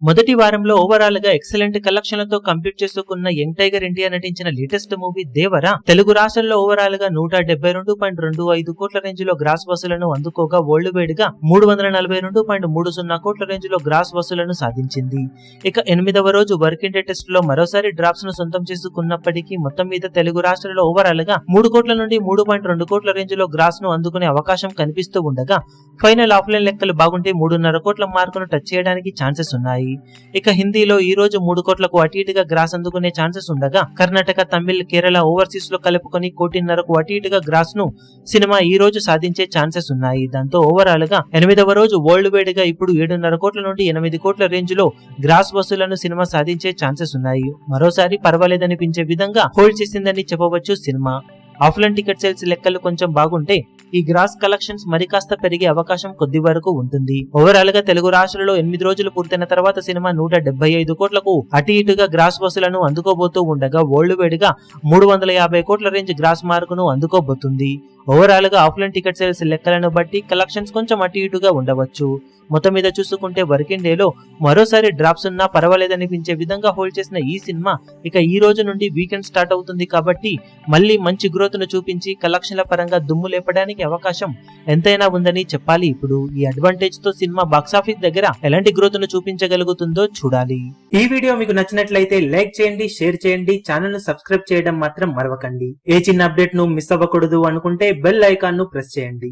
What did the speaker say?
మొదటి వారంలో ఓవరాల్ గా ఎక్సలెంట్ కలెక్షన్లతో కంప్లీట్ చేసుకున్న యంగ్ టైగర్ ఎన్టీఆర్ నటించిన లేటెస్ట్ మూవీ దేవర తెలుగు రాష్ట్రాల్లో ఓవరాల్ గా 172.25 కోట్ల రేంజ్ లో గ్రాస్ వసూలను అందుకోగా వరల్డ్ వైడ్ గా 342.30 కోట్ల రేంజ్ లో గ్రాస్ వసూలను సాధించింది. ఇక 8వ రోజు వర్కింగ్ డే టెస్ట్ లో మరోసారి డ్రాప్స్ ను సొంతం చేసుకున్నప్పటికీ మొత్తం మీద తెలుగు రాష్ట్రాల్లో ఓవరాల్ గా 3 కోట్ల నుండి 3.2 కోట్ల రేంజ్ లో గ్రాస్ ను అందుకునే అవకాశం కనిపిస్తూ ఉండగా ఫైనల్ ఆఫ్లైన్ లెక్కలు బాగుంటే 3.5 కోట్ల మార్కును టచ్ చేయడానికి ఛాన్సెస్ ఉన్నాయి. ఇక హిందీలో ఈ రోజు 3 కోట్లకు అటు ఇటుగా గ్రాస్ అందుకునే ఛాన్సెస్ ఉండగా కర్ణాటక, తమిళ్, కేరళ ఓవర్సీస్ లో కలుపుకొని 1.5 అటు ఇటుగా గ్రాస్ ను సినిమా ఈ రోజు సాధించే ఛాన్సెస్ ఉన్నాయి. దాంతో ఓవరాల్ గా 8వ రోజు వరల్డ్ వైడ్ గా ఇప్పుడు 7.5 కోట్ల నుండి 8 కోట్ల రేంజ్ లో గ్రాస్ వసూలను సినిమా సాధించే ఛాన్సెస్ ఉన్నాయి. మరోసారి పర్వాలేదనిపించే విధంగా హోల్డ్ చేసిందని చెప్పవచ్చు సినిమా. ఆఫ్లైన్ టికెట్ సేల్స్ లెక్కలు కొంచెం బాగుంటే ఈ గ్రాస్ కలెక్షన్స్ మరి కాస్త పెరిగే అవకాశం కొద్ది వరకు ఉంటుంది. ఓవరాల్ గా తెలుగు రాష్ట్రాల్లో 8 రోజులు పూర్తయిన తర్వాత సినిమా 175 కోట్లకు అటు ఇటుగా గ్రాస్ వసూలను అందుకోబోతూ ఉండగా వరల్డ్ వైడ్ గా 350 కోట్ల రేంజ్ గ్రాస్ మార్కును అందుకోబోతుంది. ఓవరాల్ గా ఆఫ్లైన్ టికెట్ సేల్స్ లెక్కలను బట్టి కలెక్షన్స్ కొంచెం అటు ఇటుగా ఉండవచ్చు. మొత్తం మీద చూసుకుంటే వర్కింగ్ డే లో మరోసారి డ్రాప్స్ ఉన్నా పర్వాలేదనిపించే విధంగా హోల్డ్ చేసిన ఈ సినిమా ఇక ఈ రోజు నుండి వీకెండ్ స్టార్ట్ అవుతుంది కాబట్టి మళ్ళీ మంచి గ్రోత్ ను చూపించి కలెక్షన్ల పరంగా దుమ్ము లేపడానికి అవకాశం ఎంతైనా ఉందని చెప్పాలి. ఇప్పుడు ఈ అడ్వాంటేజ్ తో సినిమా బాక్సాఫీస్ దగ్గర ఎలాంటి గ్రోత్ ను చూపించగలుగుతుందో చూడాలి. ఈ వీడియో మీకు నచ్చినట్లయితే లైక్ చేయండి, షేర్ చేయండి, ఛానల్ ను సబ్స్క్రైబ్ చేయడం మాత్రం మరవకండి. ఏ చిన్న అప్డేట్ ను మిస్ అవ్వకూడదు అనుకుంటే బెల్ ఐకాన్ ను ప్రెస్ చేయండి.